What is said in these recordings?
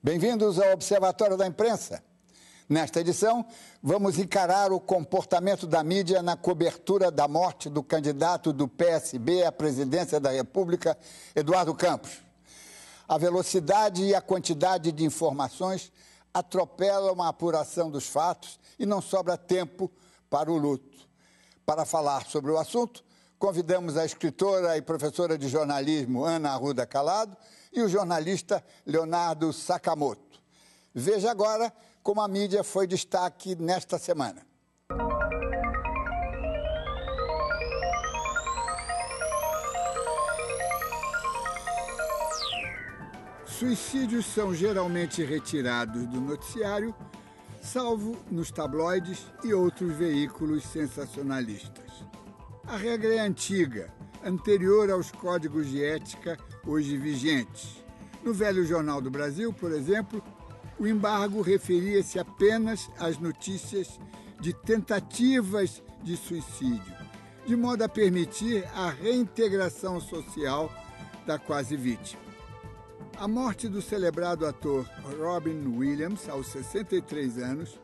Bem-vindos ao Observatório da Imprensa. Nesta edição, vamos encarar o comportamento da mídia na cobertura da morte do candidato do PSB à presidência da República, Eduardo Campos. A velocidade e a quantidade de informações atropelam a apuração dos fatos e não sobra tempo para o luto. Para falar sobre o assunto, convidamos a escritora e professora de jornalismo Ana Arruda Calado e o jornalista Leonardo Sakamoto. Veja agora como a mídia foi destaque nesta semana. Suicídios são geralmente retirados do noticiário, salvo nos tabloides e outros veículos sensacionalistas. A regra é antiga, anterior aos códigos de ética hoje vigentes. No Velho Jornal do Brasil, por exemplo, o embargo referia-se apenas às notícias de tentativas de suicídio, de modo a permitir a reintegração social da quase vítima. A morte do celebrado ator Robin Williams, aos 63 anos,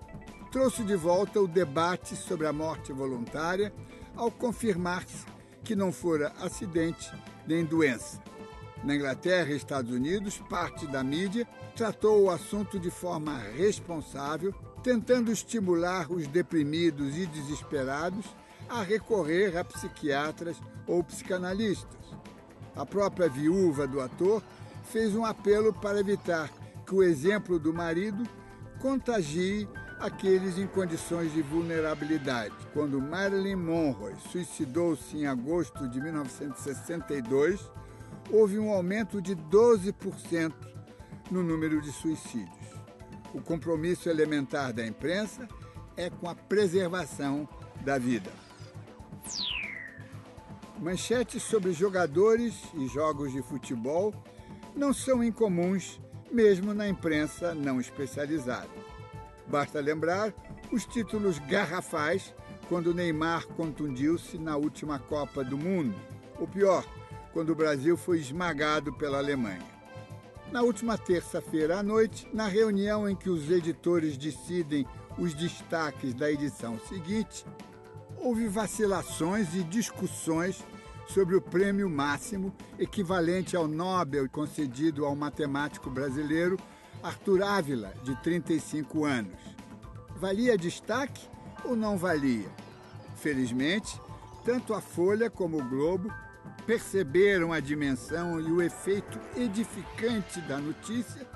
trouxe de volta o debate sobre a morte voluntária ao confirmar-se que não fora acidente nem doença. Na Inglaterra e Estados Unidos, parte da mídia tratou o assunto de forma responsável, tentando estimular os deprimidos e desesperados a recorrer a psiquiatras ou psicanalistas. A própria viúva do ator fez um apelo para evitar que o exemplo do marido contagie aqueles em condições de vulnerabilidade. Quando Marilyn Monroe suicidou-se em agosto de 1962, houve um aumento de 12% no número de suicídios. O compromisso elementar da imprensa é com a preservação da vida. Manchetes sobre jogadores e jogos de futebol não são incomuns, mesmo na imprensa não especializada. Basta lembrar os títulos garrafais quando Neymar contundiu-se na última Copa do Mundo, ou pior, quando o Brasil foi esmagado pela Alemanha. Na última terça-feira à noite, na reunião em que os editores decidem os destaques da edição seguinte, houve vacilações e discussões sobre o prêmio máximo equivalente ao Nobel concedido ao matemático brasileiro Arthur Ávila, de 35 anos. Valia destaque ou não valia? Felizmente, tanto a Folha como o Globo perceberam a dimensão e o efeito edificante da notícia,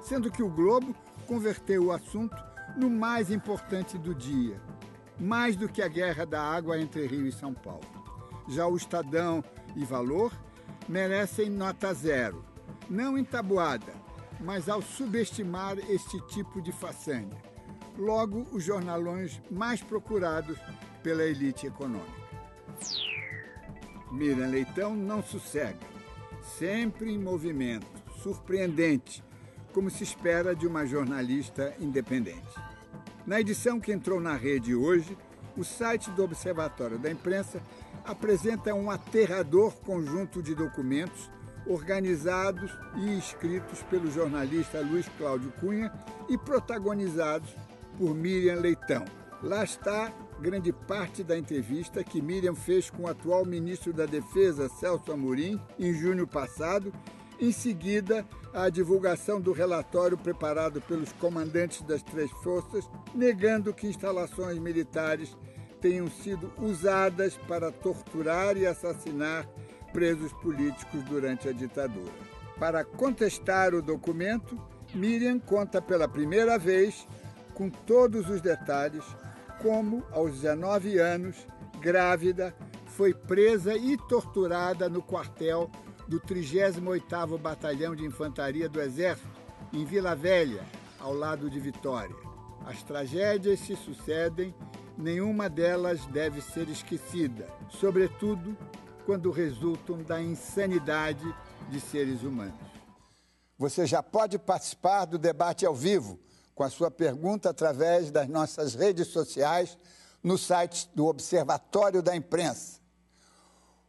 sendo que o Globo converteu o assunto no mais importante do dia, mais do que a guerra da água entre Rio e São Paulo. Já o Estadão e Valor merecem nota 0, não entabuada, mas ao subestimar este tipo de façanha. Logo, os jornalões mais procurados pela elite econômica. Miriam Leitão não sossega, sempre em movimento, surpreendente, como se espera de uma jornalista independente. Na edição que entrou na rede hoje, o site do Observatório da Imprensa apresenta um aterrador conjunto de documentos organizados e escritos pelo jornalista Luiz Cláudio Cunha e protagonizados por Miriam Leitão. Lá está grande parte da entrevista que Miriam fez com o atual ministro da Defesa, Celso Amorim, em junho passado, em seguida a divulgação do relatório preparado pelos comandantes das 3 forças, negando que instalações militares tenham sido usadas para torturar e assassinar presos políticos durante a ditadura. Para contestar o documento, Miriam conta pela primeira vez, com todos os detalhes, como, aos 19 anos, grávida, foi presa e torturada no quartel do 38º Batalhão de Infantaria do Exército, em Vila Velha, ao lado de Vitória. As tragédias se sucedem, nenhuma delas deve ser esquecida, sobretudo quando resultam da insanidade de seres humanos. Você já pode participar do debate ao vivo com a sua pergunta através das nossas redes sociais no site do Observatório da Imprensa.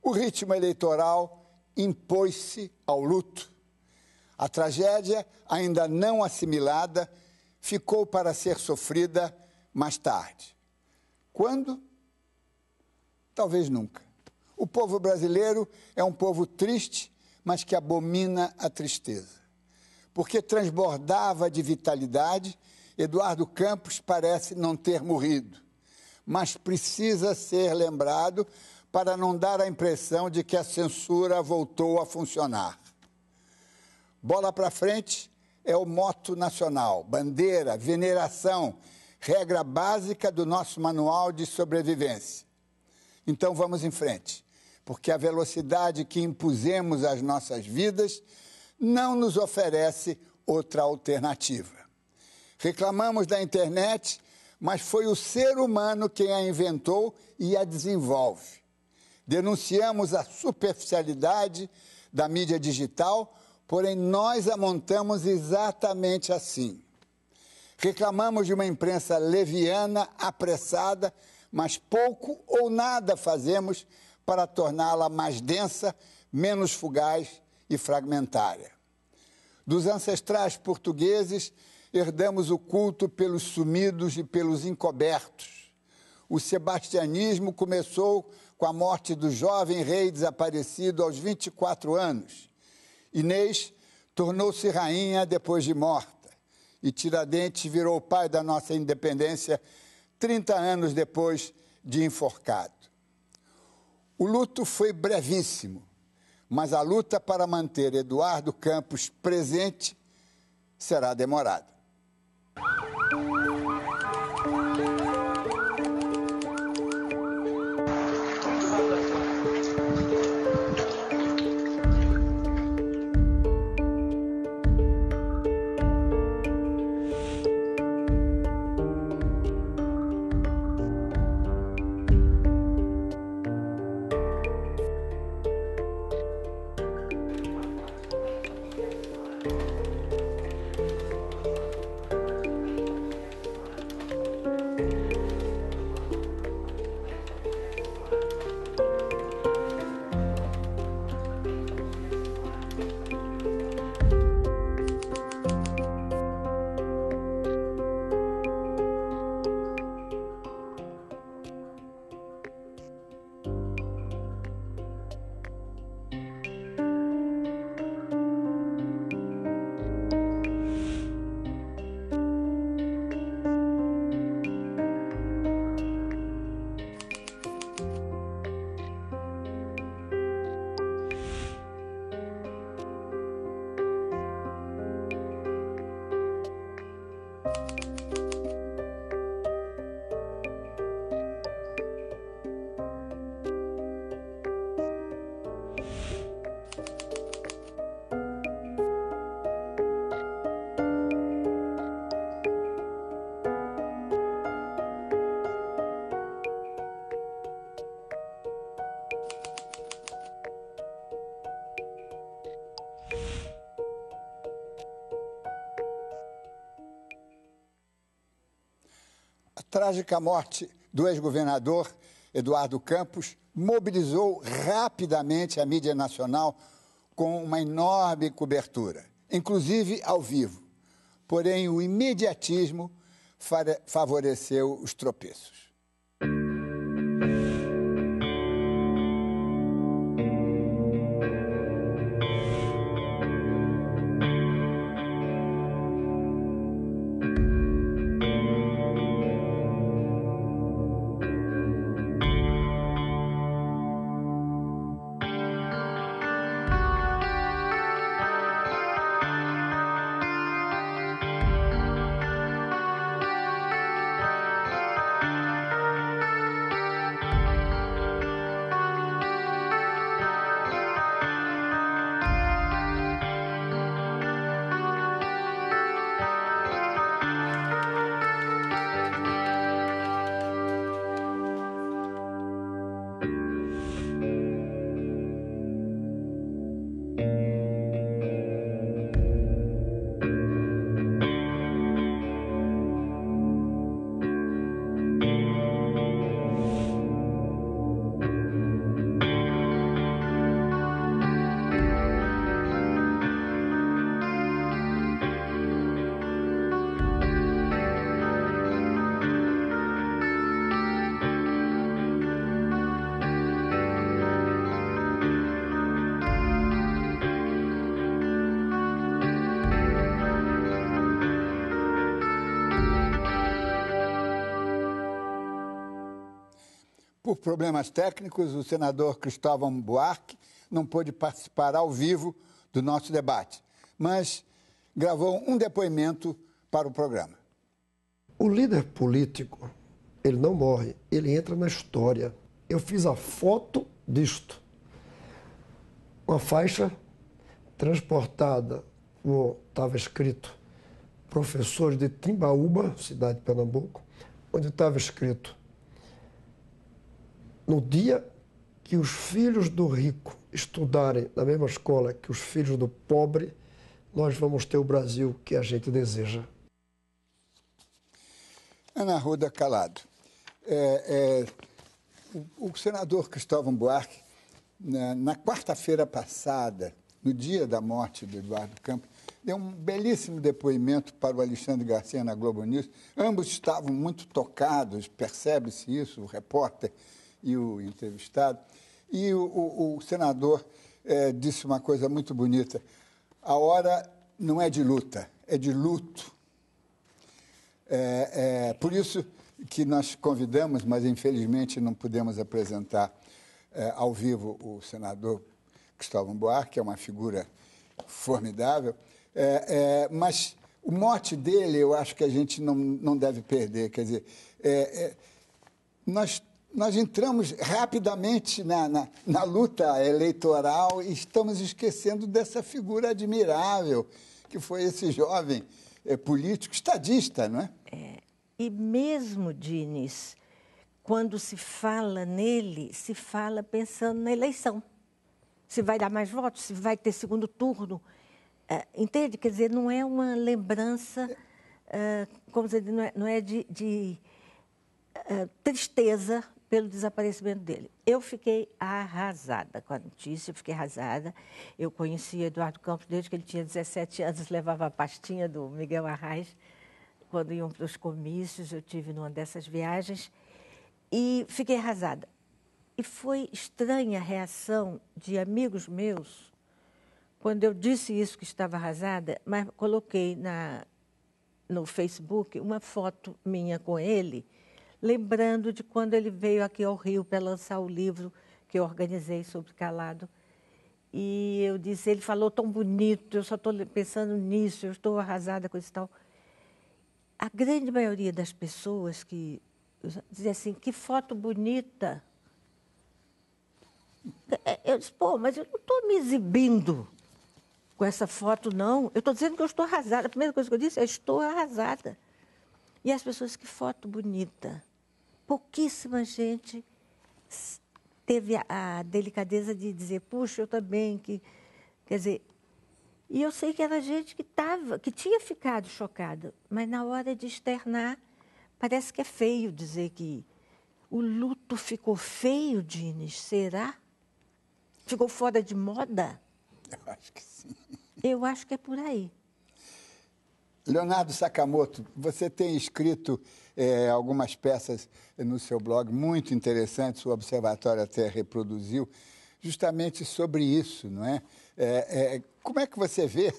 O ritmo eleitoral impôs-se ao luto. A tragédia, ainda não assimilada, ficou para ser sofrida mais tarde. Quando? Talvez nunca. O povo brasileiro é um povo triste, mas que abomina a tristeza. Porque transbordava de vitalidade, Eduardo Campos parece não ter morrido, mas precisa ser lembrado para não dar a impressão de que a censura voltou a funcionar. Bola para frente é o moto nacional, bandeira, veneração, regra básica do nosso manual de sobrevivência. Então vamos em frente, porque a velocidade que impusemos às nossas vidas não nos oferece outra alternativa. Reclamamos da internet, mas foi o ser humano quem a inventou e a desenvolve. Denunciamos a superficialidade da mídia digital, porém nós a montamos exatamente assim. Reclamamos de uma imprensa leviana, apressada, mas pouco ou nada fazemos para torná-la mais densa, menos fugaz e fragmentária. Dos ancestrais portugueses, herdamos o culto pelos sumidos e pelos encobertos. O sebastianismo começou com a morte do jovem rei desaparecido aos 24 anos. Inês tornou-se rainha depois de morta e Tiradentes virou pai da nossa independência 30 anos depois de enforcado. O luto foi brevíssimo, mas a luta para manter Eduardo Campos presente será demorada. A trágica morte do ex-governador Eduardo Campos mobilizou rapidamente a mídia nacional com uma enorme cobertura, inclusive ao vivo. Porém, o imediatismo favoreceu os tropeços. Por problemas técnicos, o senador Cristóvão Buarque não pôde participar ao vivo do nosso debate, mas gravou um depoimento para o programa. O líder político, ele não morre, ele entra na história. Eu fiz a foto disto. Uma faixa transportada, como estava escrito, professores de Timbaúba, cidade de Pernambuco, onde estava escrito: no dia que os filhos do rico estudarem na mesma escola que os filhos do pobre, nós vamos ter o Brasil que a gente deseja. Ana Arruda Calado, o senador Cristóvão Buarque, na quarta-feira passada, no dia da morte do Eduardo Campos, deu um belíssimo depoimento para o Alexandre Garcia na Globo News. Ambos estavam muito tocados, percebe-se isso, o repórter e o entrevistado. E o senador disse uma coisa muito bonita: a hora não é de luta, é de luto. Por isso que nós convidamos, mas infelizmente não pudemos apresentar ao vivo o senador Cristóvão Buarque, que é uma figura formidável, mas o mote dele eu acho que a gente não deve perder. Quer dizer, nós entramos rapidamente na luta eleitoral e estamos esquecendo dessa figura admirável que foi esse jovem político, estadista, não é? E mesmo, Diniz, quando se fala nele, se fala pensando na eleição. Se vai dar mais votos, se vai ter segundo turno. Entende? Quer dizer, não é uma lembrança, como dizer, não é de tristeza pelo desaparecimento dele. Eu fiquei arrasada com a notícia, eu fiquei arrasada. Eu conhecia Eduardo Campos desde que ele tinha 17 anos, levava a pastinha do Miguel Arraes. Quando iam para os comícios, eu tive numa dessas viagens e fiquei arrasada. E foi estranha a reação de amigos meus quando eu disse isso, que estava arrasada, mas coloquei no Facebook uma foto minha com ele, lembrando de quando ele veio aqui ao Rio para lançar o livro que eu organizei sobre Calado. E eu disse, ele falou tão bonito, eu só estou pensando nisso, eu estou arrasada com isso e tal. A grande maioria das pessoas que dizia assim, que foto bonita. Eu disse, pô, mas eu não estou me exibindo com essa foto, não. Eu estou dizendo que eu estou arrasada. A primeira coisa que eu disse é, estou arrasada. E as pessoas, que foto bonita. Pouquíssima gente teve a delicadeza de dizer, puxa, eu também, quer dizer... E eu sei que era gente que tinha ficado chocada, mas na hora de externar, parece que é feio dizer que o luto ficou feio, Diniz, será? Ficou fora de moda? Eu acho que sim. Eu acho que é por aí. Leonardo Sakamoto, você tem escrito algumas peças no seu blog muito interessantes, o Observatório até reproduziu, justamente sobre isso, não é? Como é que você vê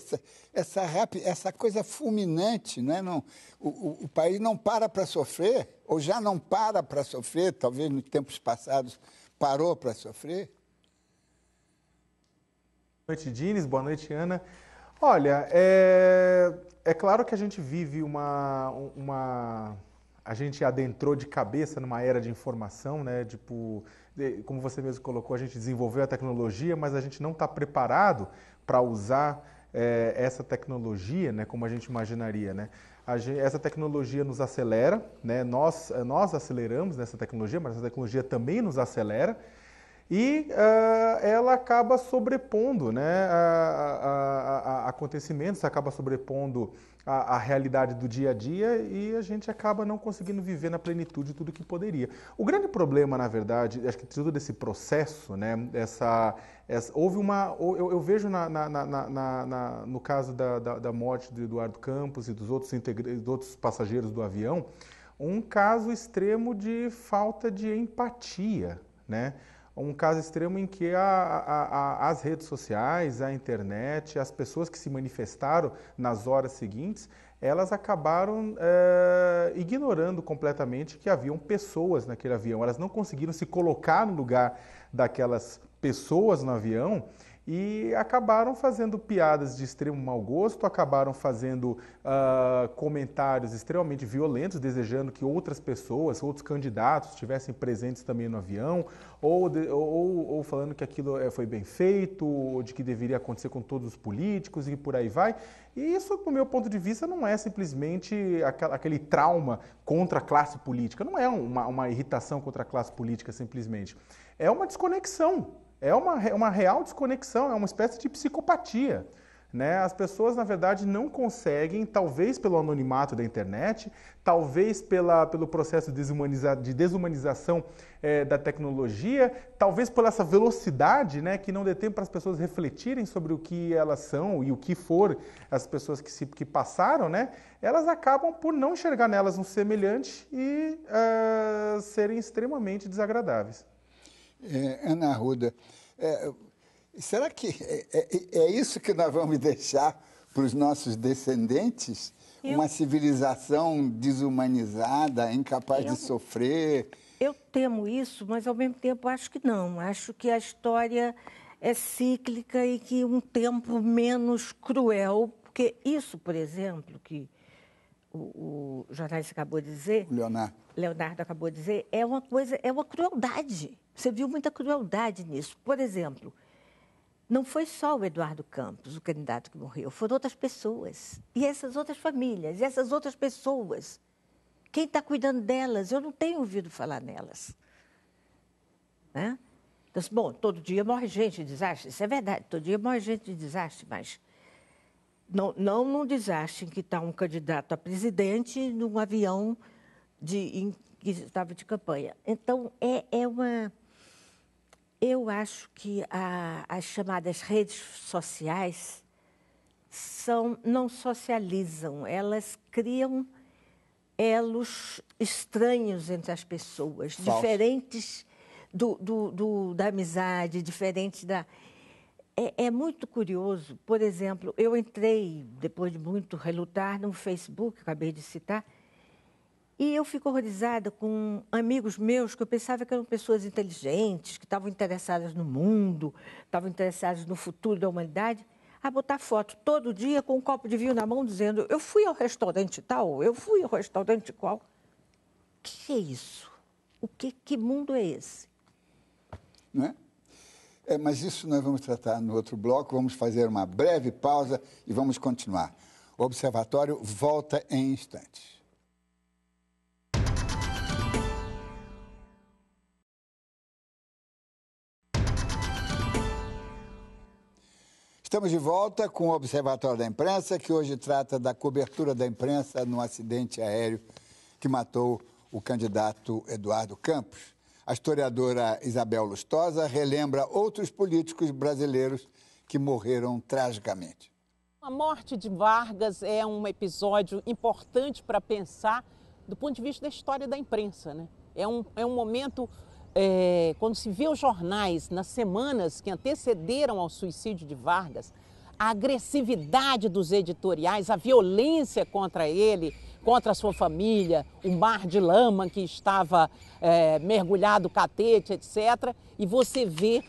essa coisa fulminante, não é? O país não para sofrer, ou já não para sofrer, talvez nos tempos passados parou para sofrer? Boa noite, Diniz. Boa noite, Ana. Olha, é claro que a gente vive a gente adentrou de cabeça numa era de informação, né? Tipo, como você mesmo colocou, a gente desenvolveu a tecnologia, mas a gente não está preparado para usar essa tecnologia, né? Como a gente imaginaria, né? Essa tecnologia nos acelera, né? Nós aceleramos nessa tecnologia, mas essa tecnologia também nos acelera. E ela acaba sobrepondo, né, a acontecimentos, acaba sobrepondo a realidade do dia a dia e a gente acaba não conseguindo viver na plenitude tudo que poderia. O grande problema, na verdade, acho que todo esse processo, né, houve eu vejo no caso da morte do Eduardo Campos e dos outros passageiros do avião, um caso extremo de falta de empatia, né? Um caso extremo em que as redes sociais, a internet, as pessoas que se manifestaram nas horas seguintes, elas acabaram ignorando completamente que haviam pessoas naquele avião. Elas não conseguiram se colocar no lugar daquelas pessoas no avião e acabaram fazendo piadas de extremo mau gosto, acabaram fazendo comentários extremamente violentos, desejando que outras pessoas, outros candidatos estivessem presentes também no avião, ou falando que aquilo foi bem feito, ou de que deveria acontecer com todos os políticos e por aí vai. E isso, do meu ponto de vista, não é simplesmente aquele trauma contra a classe política, não é uma irritação contra a classe política simplesmente. É uma desconexão. É uma real desconexão, é uma espécie de psicopatia. Né? As pessoas, na verdade, não conseguem, talvez pelo anonimato da internet, talvez pelo processo de desumanização da tecnologia, talvez por essa velocidade, né, que não dê tempo para as pessoas refletirem sobre o que elas são e o que for as pessoas que passaram, né, elas acabam por não enxergar nelas um semelhante e serem extremamente desagradáveis. Ana Arruda, será que é isso que nós vamos deixar para os nossos descendentes? Uma civilização desumanizada, incapaz de sofrer? Eu temo isso, mas ao mesmo tempo acho que não. Acho que a história é cíclica e que um tempo menos cruel, porque isso, por exemplo, que o jornalista acabou de dizer, Leonardo acabou de dizer, é uma crueldade. Você viu muita crueldade nisso. Por exemplo, não foi só o Eduardo Campos, o candidato que morreu, foram outras pessoas. E essas outras famílias, e essas outras pessoas. Quem está cuidando delas? Eu não tenho ouvido falar nelas. Né? Então, bom, todo dia morre gente de desastre. Isso é verdade, todo dia morre gente de desastre, mas não num desastre em que está um candidato a presidente num avião que estava de campanha. Então, eu acho que as chamadas redes sociais não socializam, elas criam elos estranhos entre as pessoas, diferentes da amizade, diferentes da... É muito curioso. Por exemplo, eu entrei, depois de muito relutar, no Facebook, acabei de citar, e eu fico horrorizada com amigos meus que eu pensava que eram pessoas inteligentes, que estavam interessadas no mundo, estavam interessadas no futuro da humanidade, a botar foto todo dia com um copo de vinho na mão, dizendo: eu fui ao restaurante tal, eu fui ao restaurante qual. O que é isso? Que mundo é esse? Não é? Mas isso nós vamos tratar no outro bloco. Vamos fazer uma breve pausa e vamos continuar. O Observatório volta em instantes. Estamos de volta com o Observatório da Imprensa, que hoje trata da cobertura da imprensa no acidente aéreo que matou o candidato Eduardo Campos. A historiadora Isabel Lustosa relembra outros políticos brasileiros que morreram tragicamente. A morte de Vargas é um episódio importante para pensar do ponto de vista da história da imprensa, né? É um momento, quando se vê os jornais nas semanas que antecederam ao suicídio de Vargas, a agressividade dos editoriais, a violência contra ele, contra a sua família, o mar de lama que estava mergulhado, catete, etc. E você vê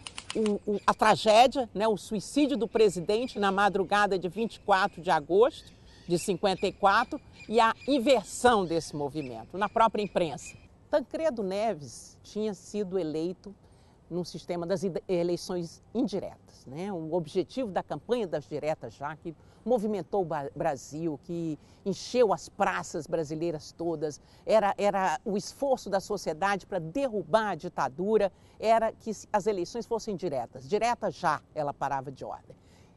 a tragédia, né, o suicídio do presidente na madrugada de 24 de agosto de 54 e a inversão desse movimento na própria imprensa. Tancredo Neves tinha sido eleito no sistema das eleições indiretas, né? O objetivo da campanha das diretas, já que movimentou o Brasil, que encheu as praças brasileiras todas, era o esforço da sociedade para derrubar a ditadura, era que as eleições fossem diretas. Direta já, ela parava de ordem.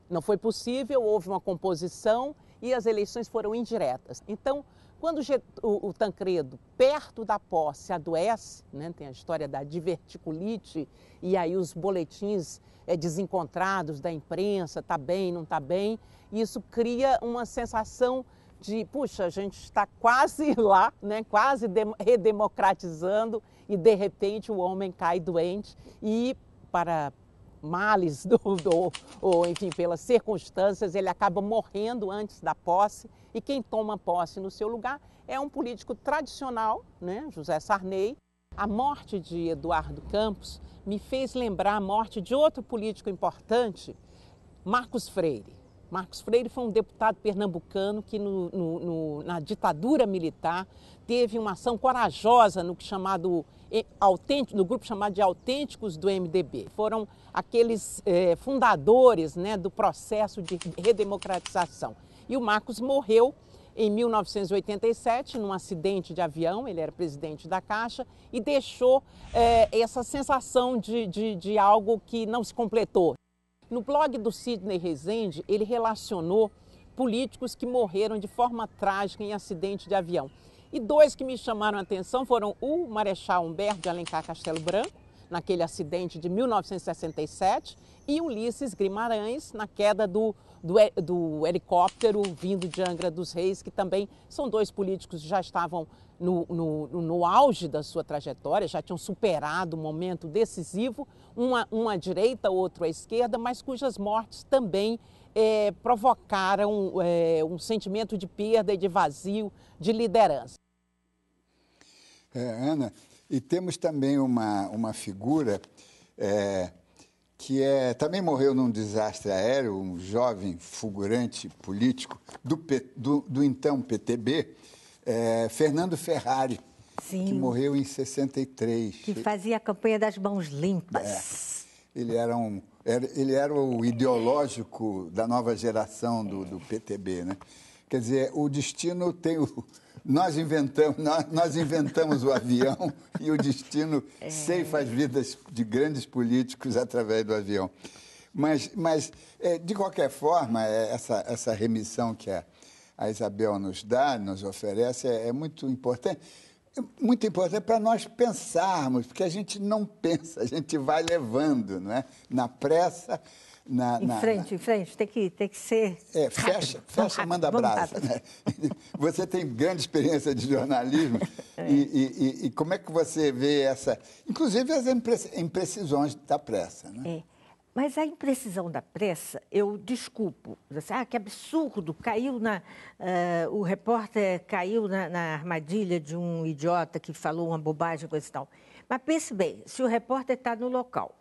Não foi possível, houve uma composição e as eleições foram indiretas. Então, quando o Tancredo, perto da posse, adoece, né, tem a história da diverticulite, e aí os boletins desencontrados da imprensa, está bem, não está bem, isso cria uma sensação de, puxa, a gente está quase lá, né, quase redemocratizando, e de repente o homem cai doente e, para males ou enfim, pelas circunstâncias, ele acaba morrendo antes da posse e quem toma posse no seu lugar é um político tradicional, né, José Sarney. A morte de Eduardo Campos me fez lembrar a morte de outro político importante, Marcos Freire. Marcos Freire foi um deputado pernambucano que na ditadura militar teve uma ação corajosa no grupo chamado de Autênticos do MDB. Foram aqueles fundadores, né, do processo de redemocratização. E o Marcos morreu em 1987, num acidente de avião. Ele era presidente da Caixa e deixou essa sensação de algo que não se completou. No blog do Sidney Rezende, ele relacionou políticos que morreram de forma trágica em acidente de avião. E dois que me chamaram a atenção foram o Marechal Humberto de Alencar Castelo Branco, naquele acidente de 1967, e Ulisses Guimarães, na queda do helicóptero vindo de Angra dos Reis, que também são dois políticos que já estavam no auge da sua trajetória, já tinham superado um momento decisivo, uma à direita, outro à esquerda, mas cujas mortes também provocaram um sentimento de perda e de vazio de liderança. Ana, e temos também uma figura que também morreu num desastre aéreo, um jovem fulgurante político do então PTB, Fernando Ferrari, Sim, que morreu em 63. que fazia a campanha das mãos limpas. Ele era o ideológico da nova geração do PTB, né? Quer dizer, o destino tem nós inventamos o avião e o destino ceifa as vidas de grandes políticos através do avião. Mas de qualquer forma, essa remissão que a Isabel nos oferece é muito importante. Muito importante para nós pensarmos, porque a gente não pensa, a gente vai levando, não é? Na pressa. Em frente, tem que ser. Fecha, manda brasa. Né? Você tem grande experiência de jornalismo e como é que você vê inclusive as imprecisões da pressa, né? Mas a imprecisão da pressa, eu desculpo. Que absurdo, o repórter caiu na armadilha de um idiota que falou uma bobagem, coisa e tal. Mas pense bem, se o repórter está no local,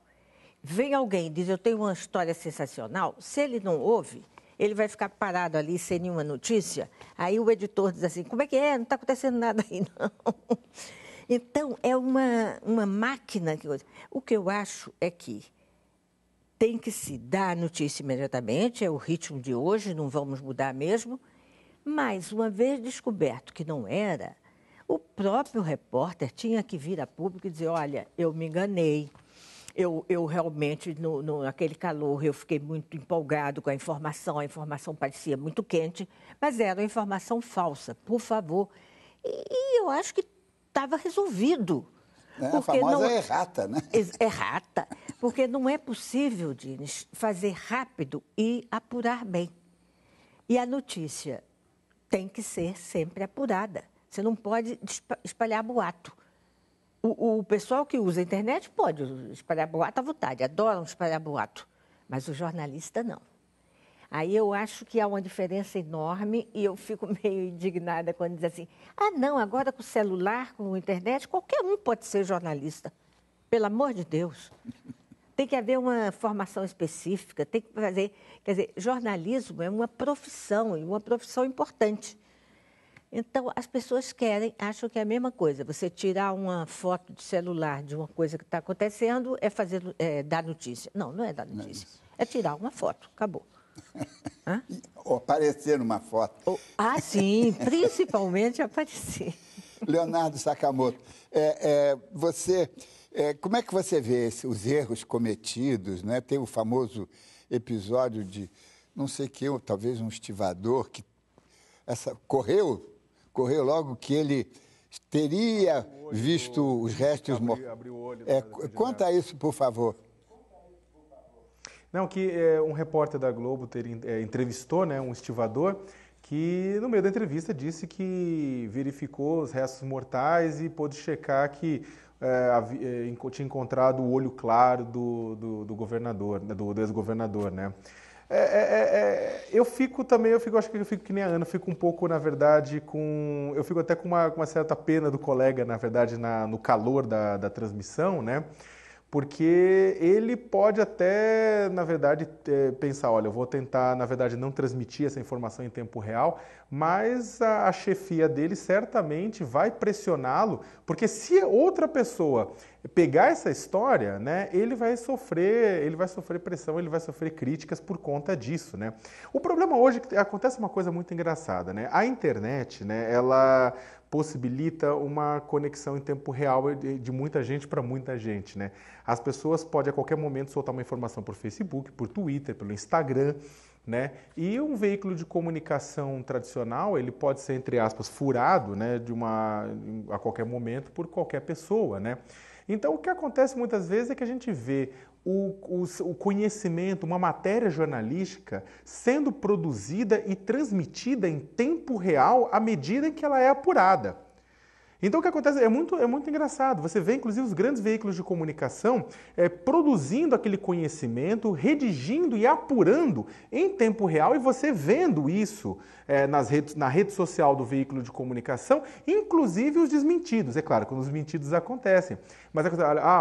vem alguém e diz, eu tenho uma história sensacional, se ele não ouve, ele vai ficar parado ali sem nenhuma notícia, aí o editor diz assim, como é que é? Não está acontecendo nada aí, não. Então, é uma máquina. O que eu acho é que tem que se dar a notícia imediatamente, é o ritmo de hoje, não vamos mudar mesmo, mas uma vez descoberto que não era, o próprio repórter tinha que vir a público e dizer, olha, eu me enganei, eu realmente, naquele calor, eu fiquei muito empolgado com a informação parecia muito quente, mas era uma informação falsa, por favor. E eu acho que estava resolvido. A famosa errata, né? Errata, porque não é possível, Dines, fazer rápido e apurar bem. E a notícia tem que ser sempre apurada. Você não pode espalhar boato. O pessoal que usa a internet pode espalhar boato à vontade, adoram espalhar boato, mas o jornalista não. Aí eu acho que há uma diferença enorme e eu fico meio indignada quando diz assim, não, agora com o celular, com a internet, qualquer um pode ser jornalista. Pelo amor de Deus. Tem que haver uma formação específica, tem que fazer... Quer dizer, jornalismo é uma profissão, e uma profissão importante. Então, as pessoas acham que é a mesma coisa. Você tirar uma foto de celular de uma coisa que está acontecendo é dar notícia. Não, não é dar notícia. É tirar uma foto, acabou. Ou aparecer numa foto. Sim, principalmente aparecer. Leonardo Sakamoto, como é que você vê os erros cometidos, né? Tem o famoso episódio de, não sei o que, talvez um estivador que correu logo que ele teria visto os restos mortos. Conta isso, por favor. Não, que um repórter da Globo entrevistou, né, um estivador que, no meio da entrevista, disse que verificou os restos mortais e pôde checar que tinha encontrado o olho claro do governador, do ex-governador, né? Eu fico também, acho que eu fico que nem a Ana, fico um pouco, na verdade, eu fico até com uma certa pena do colega, na verdade, no calor da transmissão, né? Porque ele pode até, na verdade, pensar, olha, eu vou tentar, na verdade, não transmitir essa informação em tempo real, mas a chefia dele certamente vai pressioná-lo, porque se outra pessoa pegar essa história, né, ele vai sofrer pressão, ele vai sofrer críticas por conta disso, né? O problema hoje é que acontece uma coisa muito engraçada, né? A internet, né, ela possibilita uma conexão em tempo real de muita gente para muita gente, né? As pessoas podem a qualquer momento soltar uma informação por Facebook, por Twitter, pelo Instagram, né? E um veículo de comunicação tradicional, ele pode ser, entre aspas, furado, né, a qualquer momento por qualquer pessoa, né? Então, o que acontece muitas vezes é que a gente vê o conhecimento, uma matéria jornalística sendo produzida e transmitida em tempo real à medida em que ela é apurada. Então o que acontece é muito engraçado. Você vê, inclusive, os grandes veículos de comunicação produzindo aquele conhecimento, redigindo e apurando em tempo real, e você vendo isso na rede social do veículo de comunicação, inclusive os desmentidos. É claro, quando os mentidos acontecem. Mas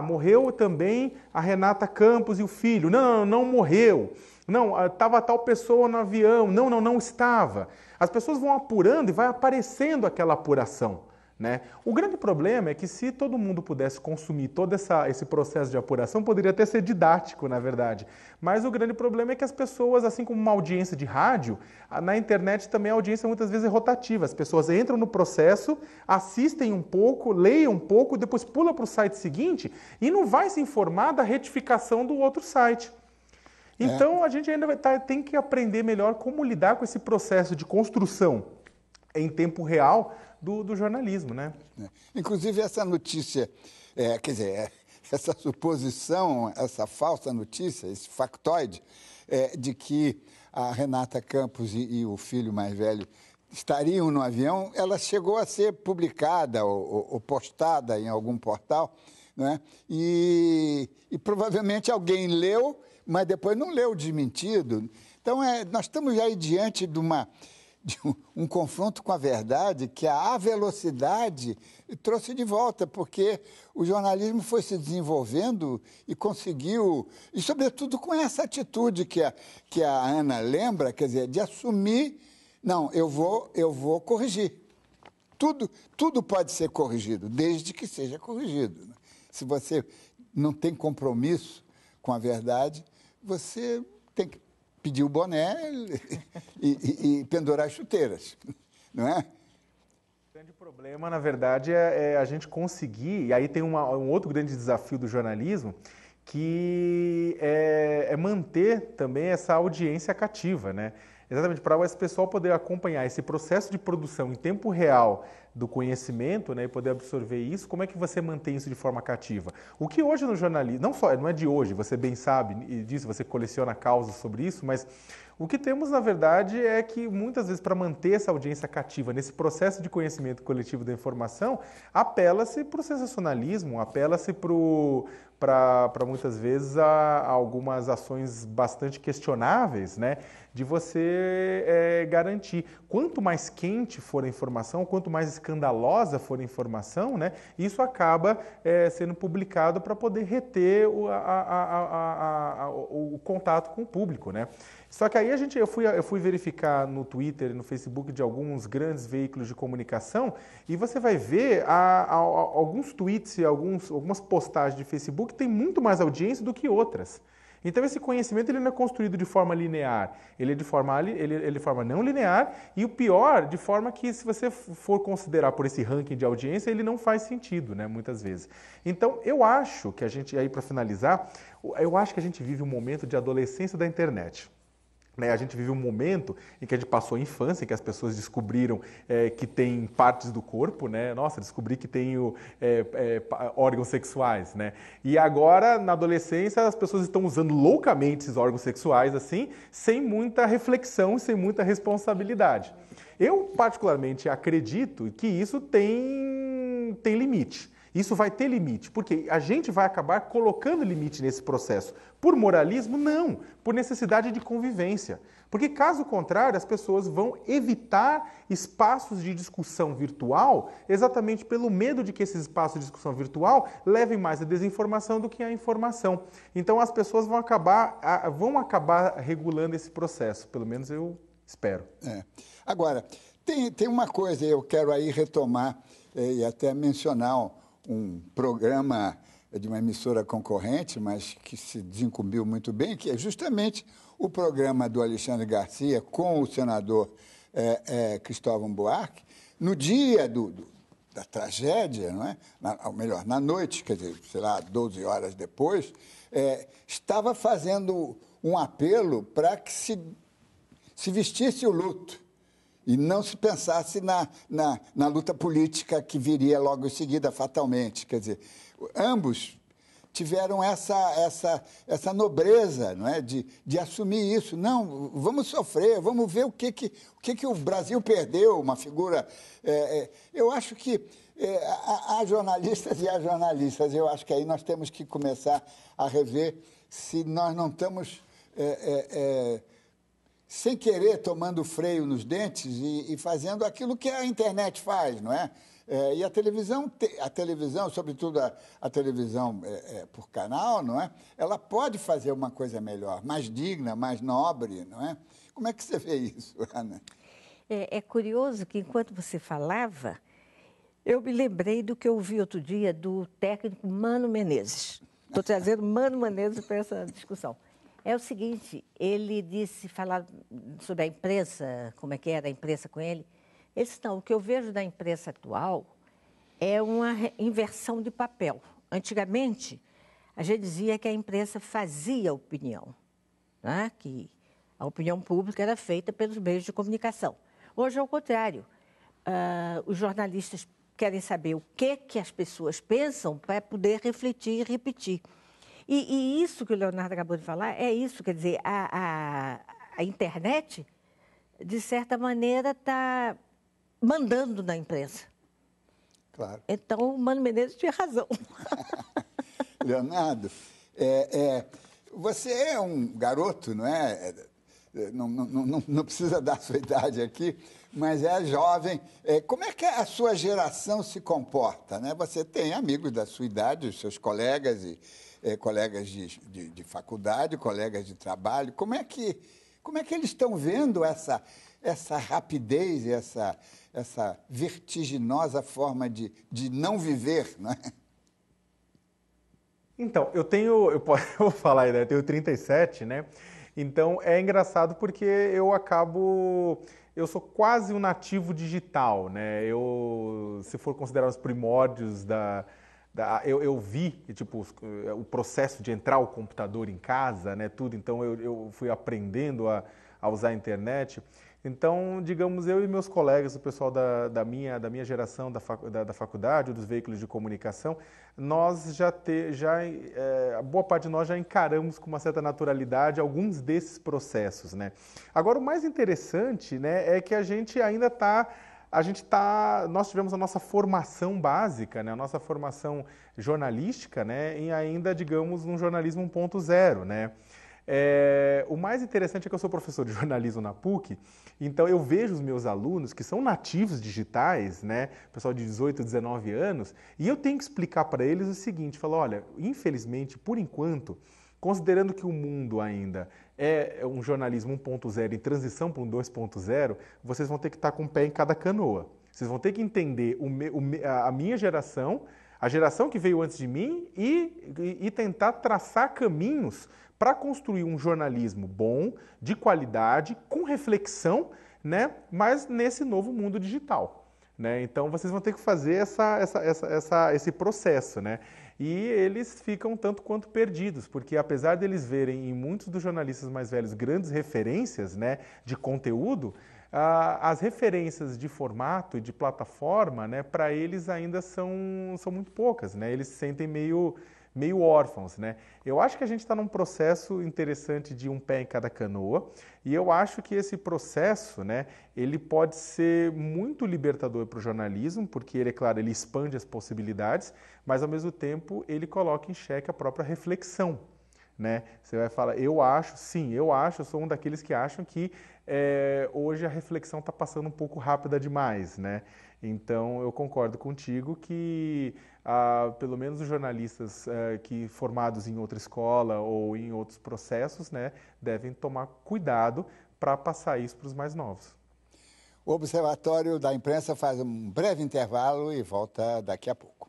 morreu também a Renata Campos e o filho. Não morreu. Não, estava tal pessoa no avião. Não estava. As pessoas vão apurando e vai aparecendo aquela apuração, né? O grande problema é que se todo mundo pudesse consumir todo esse processo de apuração, poderia até ser didático, na verdade. Mas o grande problema é que as pessoas, assim como uma audiência de rádio, na internet também a audiência muitas vezes é rotativa. As pessoas entram no processo, assistem um pouco, leiam um pouco, depois pula para o site seguinte e não vai se informar da retificação do outro site. Então a gente ainda tem que aprender melhor como lidar com esse processo de construção em tempo real do jornalismo, né? Inclusive essa notícia, essa suposição, essa falsa notícia, esse factoide, de que a Renata Campos e o filho mais velho estariam no avião, ela chegou a ser publicada ou postada em algum portal, não é? E provavelmente alguém leu, mas depois não leu desmentido. Então, nós estamos aí diante de um confronto com a verdade que a velocidade trouxe de volta, porque o jornalismo foi se desenvolvendo e conseguiu, e sobretudo com essa atitude que a Ana lembra, quer dizer, de assumir, não, eu vou corrigir. Tudo pode ser corrigido, desde que seja corrigido. Se você não tem compromisso com a verdade, você tem que pedir o boné e pendurar as chuteiras, não é? O grande problema, na verdade, é a gente conseguir, e aí tem um outro grande desafio do jornalismo, que é manter também essa audiência cativa, né? Exatamente, para esse pessoal poder acompanhar esse processo de produção em tempo real do conhecimento, né, e poder absorver isso, como é que você mantém isso de forma cativa? O que hoje no jornalismo, não é de hoje, você bem sabe disso, você coleciona causas sobre isso, mas o que temos, na verdade, é que muitas vezes para manter essa audiência cativa nesse processo de conhecimento coletivo da informação, apela-se para o sensacionalismo, apela-se para muitas vezes a algumas ações bastante questionáveis, né, de você garantir. Quanto mais quente for a informação, quanto mais escandalosa for a informação, né, isso acaba sendo publicado para poder reter o contato com o público, né? Só que aí eu fui verificar no Twitter e no Facebook de alguns grandes veículos de comunicação e você vai ver alguns tweets e algumas postagens de Facebook têm muito mais audiência do que outras. Então esse conhecimento ele não é construído de forma linear, ele é de forma não linear e o pior, de forma que se você for considerar por esse ranking de audiência, ele não faz sentido, né, muitas vezes. Então eu acho que a gente, aí para finalizar, eu acho que a gente vive um momento de adolescência da internet. A gente vive um momento em que a gente passou a infância, em que as pessoas descobriram que tem partes do corpo, né? Nossa, descobri que tenho órgãos sexuais, né? E agora, na adolescência, as pessoas estão usando loucamente esses órgãos sexuais, assim, sem muita reflexão, sem muita responsabilidade. Eu, particularmente, acredito que isso tem limite. Isso vai ter limite, porque a gente vai acabar colocando limite nesse processo. Por moralismo? Não, por necessidade de convivência. Porque, caso contrário, as pessoas vão evitar espaços de discussão virtual exatamente pelo medo de que esses espaços de discussão virtual levem mais à desinformação do que à informação. Então, as pessoas vão acabar regulando esse processo, pelo menos eu espero. Agora, tem uma coisa, eu quero aí retomar e até mencionar um programa de uma emissora concorrente, mas que se desincumbiu muito bem, que é justamente o programa do Alexandre Garcia com o senador Cristóvão Buarque, no dia da tragédia, não é? Ou melhor, na noite, quer dizer, sei lá, 12 horas depois, estava fazendo um apelo para que se vestisse o luto e não se pensasse na luta política que viria logo em seguida, fatalmente. Quer dizer, ambos tiveram essa nobreza, não é? de assumir isso. Não, vamos sofrer, vamos ver o que o Brasil perdeu, uma figura... eu acho que há jornalistas e há jornalistas. Eu acho que aí nós temos que começar a rever se nós não estamos... sem querer, tomando freio nos dentes e fazendo aquilo que a internet faz, não é? E a televisão, sobretudo a televisão por canal, não é? Ela pode fazer uma coisa melhor, mais digna, mais nobre, não é? Como é que você vê isso, Ana? É curioso que, enquanto você falava, eu me lembrei do que eu ouvi outro dia do técnico Mano Menezes. Estou trazendo Mano Menezes para essa discussão. É o seguinte, ele falar sobre a imprensa, como é que era a imprensa com ele. Ele disse, não, o que eu vejo da imprensa atual é uma inversão de papel. Antigamente, a gente dizia que a imprensa fazia opinião, né? Que a opinião pública era feita pelos meios de comunicação. Hoje é o contrário. Os jornalistas querem saber o que as pessoas pensam para poder refletir e repetir. E isso que o Leonardo acabou de falar é isso, quer dizer, a internet, de certa maneira, está mandando na imprensa. Claro. Então, o Mano Menezes tinha razão. Leonardo, você é um garoto, não é? Não precisa dar a sua idade aqui, mas é jovem. Como é que a sua geração se comporta, né? Você tem amigos da sua idade, os seus colegas colegas de faculdade, colegas de trabalho. Como é que eles estão vendo essa rapidez, essa vertiginosa forma de não viver, não é? Então, eu vou falar aí, né? Eu tenho 37, né? Então, é engraçado porque eu sou quase um nativo digital, né? Se for considerar os primórdios eu vi, tipo, o processo de entrar o computador em casa, né, tudo, então eu fui aprendendo a usar a internet. Então, digamos, eu e meus colegas, o pessoal da minha geração da faculdade, dos veículos de comunicação, nós a boa parte de nós já encaramos com uma certa naturalidade alguns desses processos, né. Agora, o mais interessante, né, é que a gente ainda nós tivemos a nossa formação básica, né, a nossa formação jornalística, né, em ainda, digamos, um jornalismo 1.0, né. O mais interessante é que eu sou professor de jornalismo na PUC, então eu vejo os meus alunos que são nativos digitais, né, pessoal de 18, 19 anos, e eu tenho que explicar para eles o seguinte, falo, olha, infelizmente, por enquanto, considerando que o mundo ainda é um jornalismo 1.0 em transição para um 2.0, vocês vão ter que estar com o pé em cada canoa. Vocês vão ter que entender a minha geração, a geração que veio antes de mim e tentar traçar caminhos para construir um jornalismo bom, de qualidade, com reflexão, né, mas nesse novo mundo digital, né? Então, vocês vão ter que fazer esse processo, né? E eles ficam tanto quanto perdidos, porque apesar deles verem em muitos dos jornalistas mais velhos grandes referências, né, de conteúdo, as referências de formato e de plataforma, né, para eles ainda são muito poucas, né? Eles se sentem meio meio órfãos, né? Eu acho que a gente está num processo interessante de um pé em cada canoa, e eu acho que esse processo, né, ele pode ser muito libertador para o jornalismo, porque ele, é claro, ele expande as possibilidades, mas ao mesmo tempo ele coloca em xeque a própria reflexão, né? Você vai falar, eu acho, sim, eu sou um daqueles que acham que hoje a reflexão está passando um pouco rápida demais, né? Então eu concordo contigo que pelo menos os jornalistas que formados em outra escola ou em outros processos, né, devem tomar cuidado para passar isso para os mais novos. O Observatório da Imprensa faz um breve intervalo e volta daqui a pouco.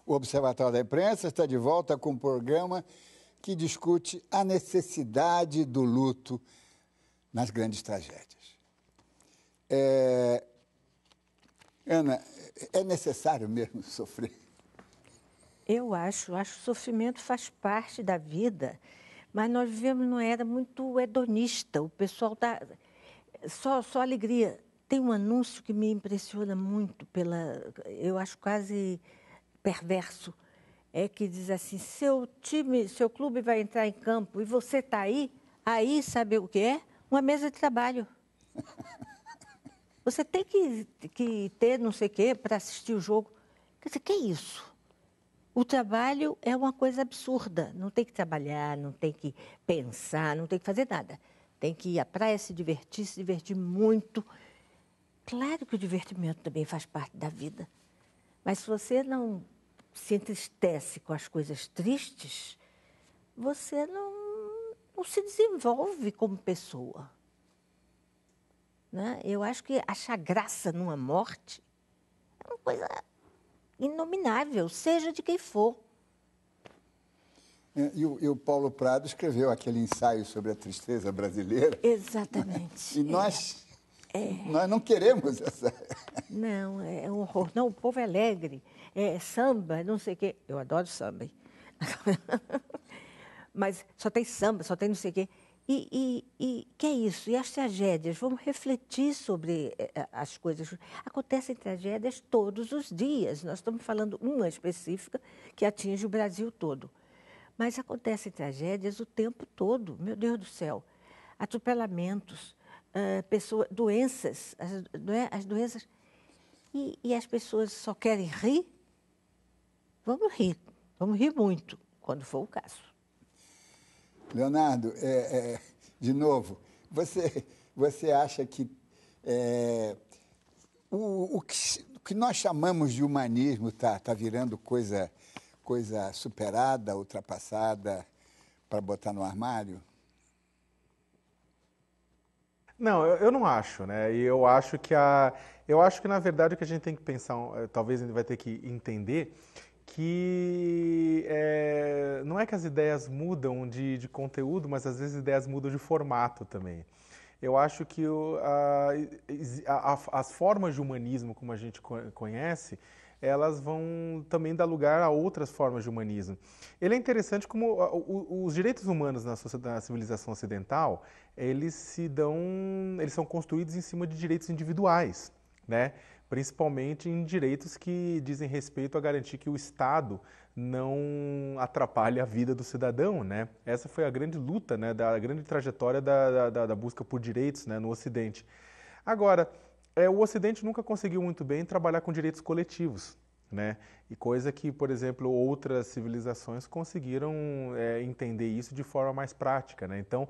O Observatório da Imprensa está de volta com um programa que discute a necessidade do luto nas grandes tragédias. Ana, é necessário mesmo sofrer? Eu acho que o sofrimento faz parte da vida, mas nós vivemos numa era muito hedonista, o pessoal está só alegria. Tem um anúncio que me impressiona muito, eu acho quase perverso, que diz assim, seu clube vai entrar em campo e você está aí sabe o que é? Uma mesa de trabalho. Você tem que ter não sei o quê para assistir o jogo. Quer dizer, que é isso? O trabalho é uma coisa absurda. Não tem que trabalhar, não tem que pensar, não tem que fazer nada. Tem que ir à praia, se divertir muito. Claro que o divertimento também faz parte da vida. Mas se você não se entristece com as coisas tristes, você não se desenvolve como pessoa. Né? Eu acho que achar graça numa morte é uma coisa inominável, seja de quem for. E o Paulo Prado escreveu aquele ensaio sobre a tristeza brasileira. Exatamente. E nós não queremos essa... Não, é um horror. Não, o povo é alegre, é samba, não sei o quê. Eu adoro samba. Mas só tem samba, só tem não sei o quê. E que é isso? E as tragédias? Vamos refletir sobre as coisas. Acontecem tragédias todos os dias. Nós estamos falando uma específica que atinge o Brasil todo. Mas acontecem tragédias o tempo todo. Meu Deus do céu. Atropelamentos, doenças, as doenças. E as pessoas só querem rir? Vamos rir muito, quando for o caso. Leonardo, de novo, você acha que o que nós chamamos de humanismo está virando coisa superada, ultrapassada, para botar no armário? Não, eu não acho, né? E eu acho que na verdade o que a gente tem que pensar, talvez a gente vai ter que entender que não é que as ideias mudam de conteúdo, mas às vezes as ideias mudam de formato também. Eu acho que as formas de humanismo, como a gente conhece, elas vão também dar lugar a outras formas de humanismo. Ele é interessante como os direitos humanos na civilização ocidental, eles são construídos em cima de direitos individuais, né? Principalmente em direitos que dizem respeito a garantir que o Estado não atrapalhe a vida do cidadão, né? Essa foi a grande luta, né, da grande trajetória da busca por direitos, né, no Ocidente. Agora, o Ocidente nunca conseguiu muito bem trabalhar com direitos coletivos, né? E coisa que, por exemplo, outras civilizações conseguiram entender isso de forma mais prática, né? Então,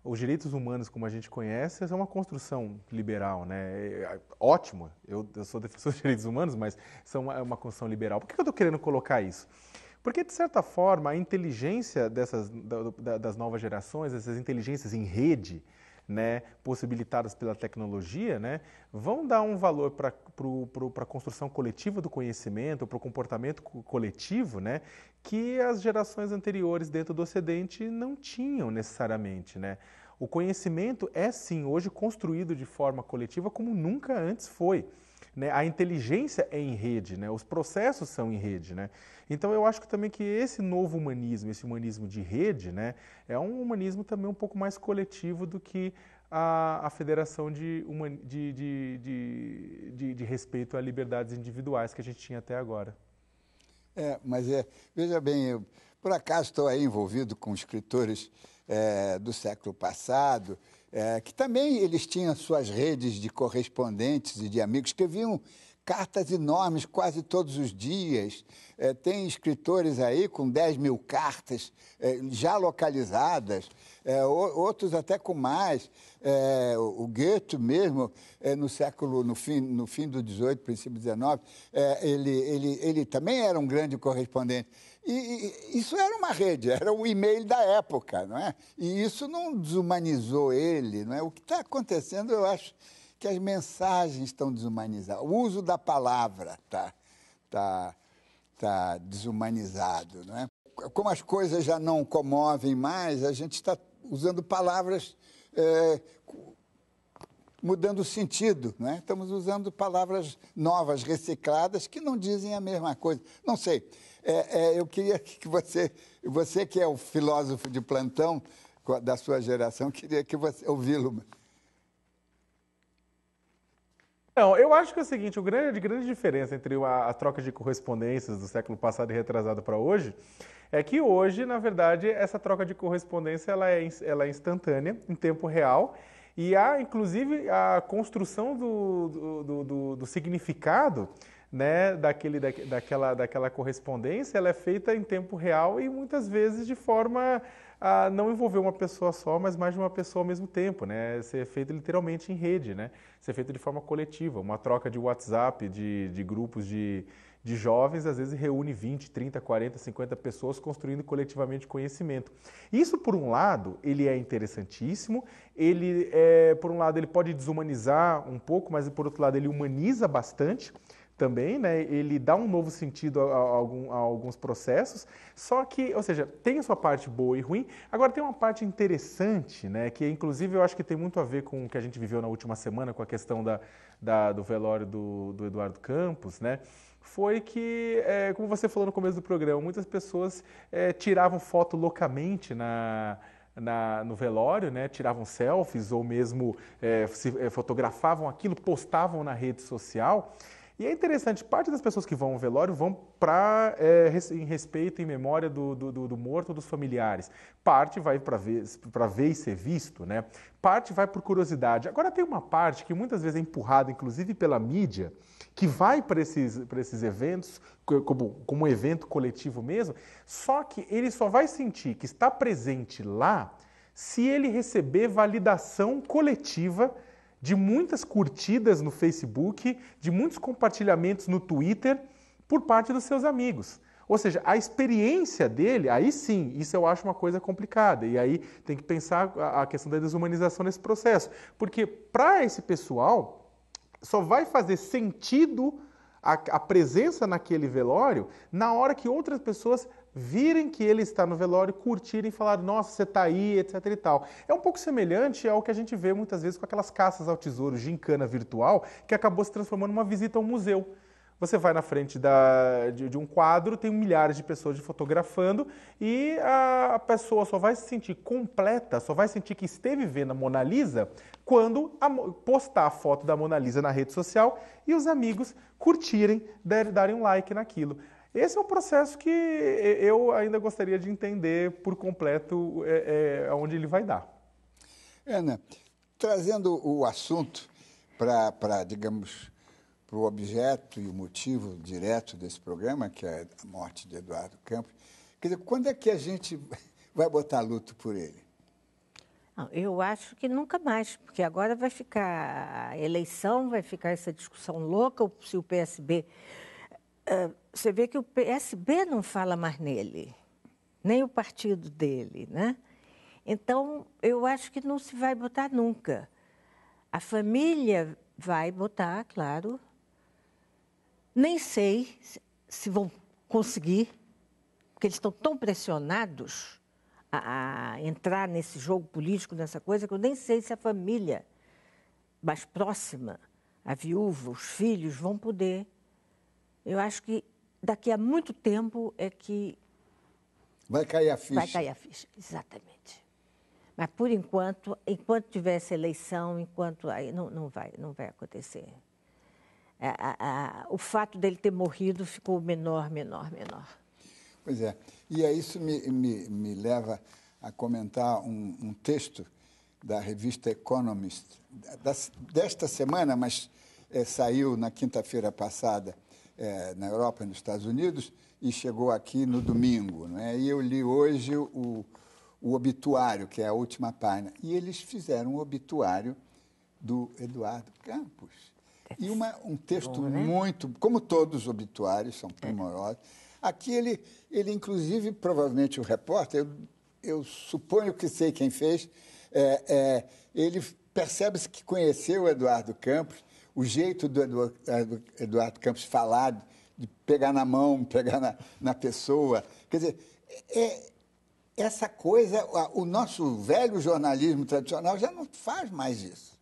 os direitos humanos, como a gente conhece, é uma construção liberal, né? Ótimo, eu sou defensor dos direitos humanos, mas são uma construção liberal. Por que eu estou querendo colocar isso? Porque, de certa forma, a inteligência das novas gerações, essas inteligências em rede, né, possibilitadas pela tecnologia, né, vão dar um valor para a construção coletiva do conhecimento, para o comportamento coletivo, né, que as gerações anteriores dentro do Ocidente não tinham necessariamente, né. O conhecimento é, sim, hoje construído de forma coletiva como nunca antes foi. Né? A inteligência é em rede, né? Os processos são em rede. Né? Então eu acho que também que esse novo humanismo, esse humanismo de rede, né, é um humanismo também um pouco mais coletivo do que a Federação de Respeito a Liberdades Individuais que a gente tinha até agora. Veja bem, eu por acaso estou aí envolvido com escritores do século passado, que também eles tinham suas redes de correspondentes e de amigos, escreviam cartas enormes quase todos os dias. Tem escritores aí com 10 mil cartas já localizadas, outros até com mais. O Goethe mesmo, no fim do 18, princípio do 19, ele também era um grande correspondente. E isso era uma rede, era o e-mail da época, não é? E isso não desumanizou ele, não é? O que está acontecendo, eu acho que as mensagens estão desumanizadas. O uso da palavra está desumanizado, não é? Como as coisas já não comovem mais, a gente está usando palavras mudando o sentido, não é? Estamos usando palavras novas, recicladas, que não dizem a mesma coisa. Não sei. Eu queria que você que é o filósofo de plantão da sua geração, queria que você ouvi-lo. Não, eu acho que é o seguinte, a grande diferença entre a troca de correspondências do século passado e retrasado para hoje é que hoje, na verdade, essa troca de correspondência ela é instantânea, em tempo real, e há, inclusive, a construção do significado, né, daquela correspondência, ela é feita em tempo real e muitas vezes de forma a não envolver uma pessoa só, mas mais de uma pessoa ao mesmo tempo, né? Ser feito literalmente em rede, né? Ser feito de forma coletiva. Uma troca de WhatsApp, de grupos de jovens, às vezes reúne 20, 30, 40, 50 pessoas construindo coletivamente conhecimento. Isso, por um lado, ele é interessantíssimo, por um lado, ele pode desumanizar um pouco, mas por outro lado, ele humaniza bastante também, né? Ele dá um novo sentido a alguns processos, só que, ou seja, tem a sua parte boa e ruim. Agora tem uma parte interessante, né? Que inclusive eu acho que tem muito a ver com o que a gente viveu na última semana, com a questão do velório do Eduardo Campos, né? Foi que, como você falou no começo do programa, muitas pessoas tiravam foto loucamente no velório, né? Tiravam selfies ou mesmo fotografavam aquilo, postavam na rede social. E é interessante, parte das pessoas que vão ao velório vão em respeito, em memória do morto, dos familiares. Parte vai para ver e ser visto, né? Parte vai por curiosidade. Agora tem uma parte que muitas vezes é empurrada, inclusive pela mídia, que vai para esses eventos, como um evento coletivo mesmo, só que ele só vai sentir que está presente lá se ele receber validação coletiva de muitas curtidas no Facebook, de muitos compartilhamentos no Twitter por parte dos seus amigos. Ou seja, a experiência dele, aí sim, isso eu acho uma coisa complicada. E aí tem que pensar a questão da desumanização nesse processo. Porque para esse pessoal, só vai fazer sentido a presença naquele velório na hora que outras pessoas virem que ele está no velório, curtirem e falar, nossa, você está aí, etc e tal. É um pouco semelhante ao que a gente vê muitas vezes com aquelas caças ao tesouro, gincana virtual, que acabou se transformando numa visita ao museu. Você vai na frente de um quadro, tem milhares de pessoas fotografando e a pessoa só vai se sentir completa, só vai sentir que esteve vendo a Mona Lisa quando postar a foto da Mona Lisa na rede social e os amigos curtirem, darem um like naquilo. Esse é um processo que eu ainda gostaria de entender por completo aonde ele vai dar. Ana, trazendo o assunto para, digamos, para o objeto e o motivo direto desse programa, que é a morte de Eduardo Campos, quer dizer, quando é que a gente vai botar luto por ele? Não, eu acho que nunca mais, porque agora vai ficar a eleição, vai ficar essa discussão louca, se o PSB... você vê que o PSB não fala mais nele, nem o partido dele, né? Então, eu acho que não se vai botar nunca. A família vai botar, claro. Nem sei se vão conseguir, porque eles estão tão pressionados a entrar nesse jogo político, nessa coisa, que eu nem sei se a família mais próxima, a viúva, os filhos, vão poder. Eu acho que daqui a muito tempo é que... vai cair a ficha. Vai cair a ficha, exatamente. Mas, por enquanto tiver essa eleição, aí não vai acontecer. O fato dele ter morrido ficou menor. Pois é. E isso me leva a comentar um texto da revista Economist, desta semana, mas saiu na quinta-feira passada na Europa e nos Estados Unidos e chegou aqui no domingo. Né? E eu li hoje o obituário, que é a última página. E eles fizeram um obituário do Eduardo Campos. E um texto bom, né? muito... Como todos os obituários são primorosos. Aqui ele inclusive, provavelmente o repórter, eu suponho que sei quem fez, ele percebe-se que conheceu o Eduardo Campos, o jeito do Eduardo Campos falar, de pegar na mão, pegar na pessoa. Quer dizer, essa coisa, o nosso velho jornalismo tradicional já não faz mais isso.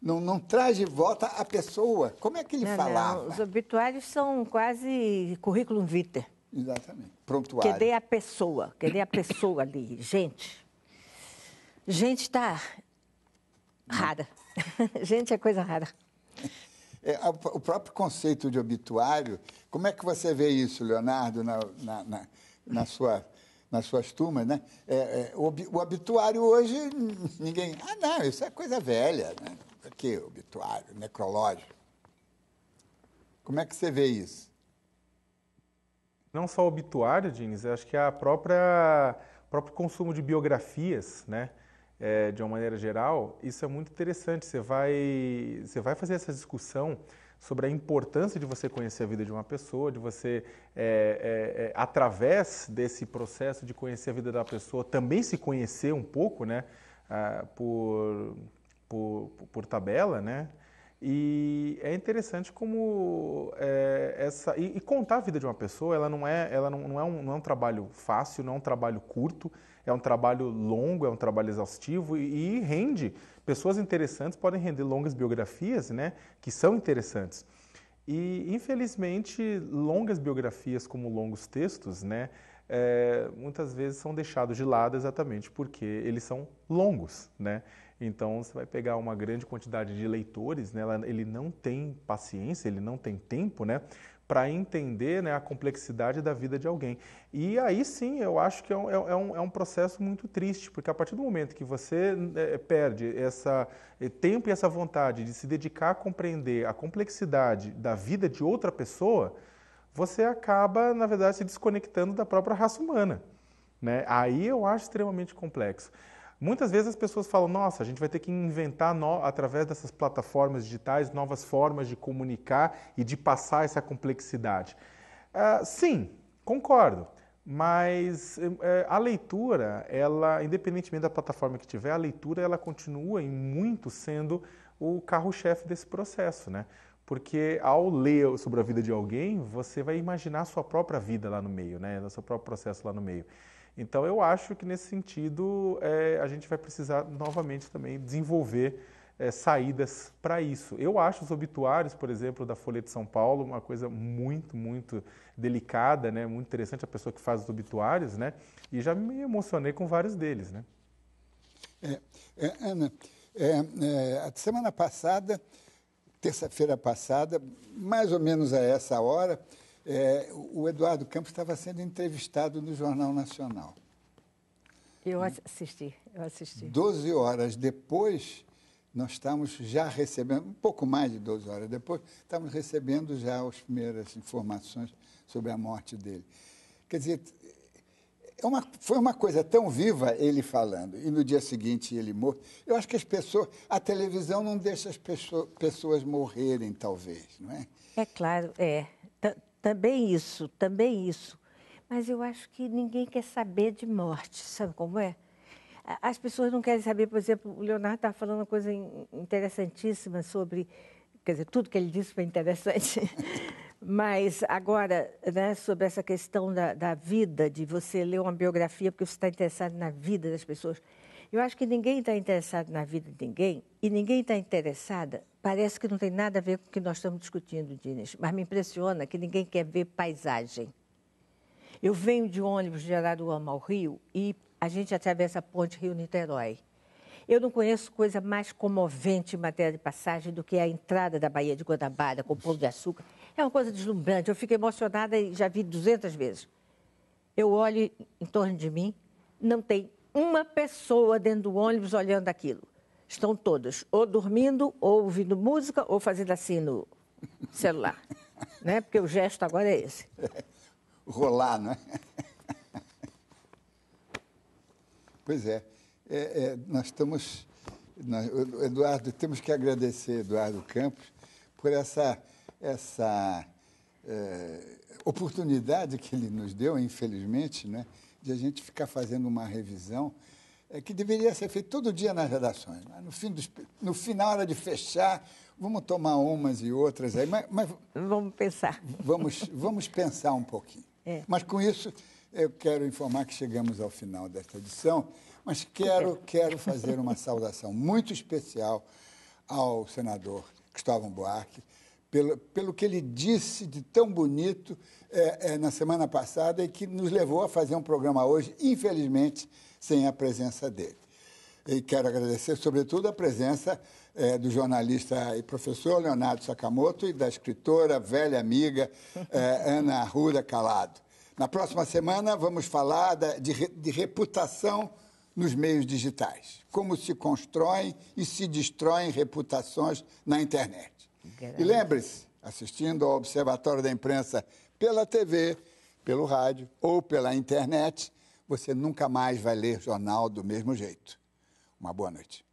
Não traz de volta a pessoa. Como é que ele falava? Não, os obituários são quase currículo vitae. Exatamente. Prontuário. Cadê a pessoa ali? Gente está rara. Gente é coisa rara. O próprio conceito de obituário, como é que você vê isso, Leonardo, nas suas turmas, né? O obituário hoje, ninguém... não, isso é coisa velha, né? Aqui, obituário, necrológico. Como é que você vê isso? Não só o obituário, Diniz, acho que o próprio consumo de biografias, né? De uma maneira geral, isso é muito interessante. Você vai fazer essa discussão sobre a importância de você conhecer a vida de uma pessoa, de você, através desse processo de conhecer a vida da pessoa, também se conhecer um pouco, né? Por tabela, né? E é interessante como e contar a vida de uma pessoa, ela não é um trabalho fácil, não é um trabalho curto, é um trabalho longo, é um trabalho exaustivo e rende. Pessoas interessantes podem render longas biografias, né, que são interessantes. E, infelizmente, longas biografias como longos textos, né, muitas vezes são deixados de lado exatamente porque eles são longos, né? Então, você vai pegar uma grande quantidade de leitores, né, ele não tem paciência, ele não tem tempo, né, para entender, né, a complexidade da vida de alguém. E aí sim, eu acho que é um processo muito triste, porque a partir do momento que você perde esse tempo e essa vontade de se dedicar a compreender a complexidade da vida de outra pessoa, você acaba, na verdade, se desconectando da própria raça humana, né? Aí eu acho extremamente complexo. Muitas vezes as pessoas falam, nossa, a gente vai ter que inventar, através dessas plataformas digitais, novas formas de comunicar e de passar essa complexidade. Sim, concordo, mas a leitura, ela, independentemente da plataforma que tiver, a leitura ela continua em muito sendo o carro-chefe desse processo, né? Porque ao ler sobre a vida de alguém, você vai imaginar a sua própria vida lá no meio, né? O seu próprio processo lá no meio. Então, eu acho que, nesse sentido, a gente vai precisar, novamente, também desenvolver saídas para isso. Eu acho os obituários, por exemplo, da Folha de São Paulo, uma coisa muito, muito delicada, né? Muito interessante, a pessoa que faz os obituários, né? E já me emocionei com vários deles, né? Ana, a semana passada, terça-feira passada, mais ou menos a essa hora, o Eduardo Campos estava sendo entrevistado no Jornal Nacional. Eu assisti. 12 horas depois, nós estamos já recebendo, um pouco mais de 12 horas depois, estamos recebendo já as primeiras informações sobre a morte dele. Quer dizer, foi uma coisa tão viva ele falando, e no dia seguinte ele morto. Eu acho que a televisão não deixa as pessoas morrerem, talvez, não é? É claro, também isso. Mas eu acho que ninguém quer saber de morte, sabe como é? As pessoas não querem saber, por exemplo, o Leonardo estava falando uma coisa interessantíssima sobre, quer dizer, tudo que ele disse foi interessante, mas agora, né, sobre essa questão da vida, de você ler uma biografia porque você está interessado na vida das pessoas. Eu acho que ninguém está interessado na vida de ninguém e ninguém está interessada. Parece que não tem nada a ver com o que nós estamos discutindo, Diniz, mas me impressiona que ninguém quer ver paisagem. Eu venho de ônibus de Araruama ao Rio e a gente atravessa a ponte Rio-Niterói. Eu não conheço coisa mais comovente em matéria de passagem do que a entrada da Baía de Guanabara com o Pão de Açúcar. É uma coisa deslumbrante. Eu fico emocionada e já vi 200 vezes. Eu olho em torno de mim, não tem uma pessoa dentro do ônibus olhando aquilo. Estão todos ou dormindo, ou ouvindo música, ou fazendo assim no celular. Né? Porque o gesto agora é esse. Rolar, não é? Pois é. Nós estamos... Eduardo, temos que agradecer Eduardo Campos por essa oportunidade que ele nos deu, infelizmente, né, de a gente ficar fazendo uma revisão que deveria ser feita todo dia nas redações. Né? No fim, na hora de fechar, vamos tomar umas e outras aí, mas vamos pensar. Vamos pensar um pouquinho. Mas, com isso, eu quero informar que chegamos ao final desta edição, mas quero fazer uma saudação muito especial ao senador Cristóvão Buarque, pelo que ele disse de tão bonito na semana passada e que nos levou a fazer um programa hoje, infelizmente, sem a presença dele. E quero agradecer, sobretudo, a presença do jornalista e professor Leonardo Sakamoto e da escritora, velha amiga, Ana Arruda Calado. Na próxima semana, vamos falar de reputação nos meios digitais. Como se constroem e se destroem reputações na internet. E lembre-se, assistindo ao Observatório da Imprensa pela TV, pelo rádio ou pela internet, você nunca mais vai ler jornal do mesmo jeito. Uma boa noite.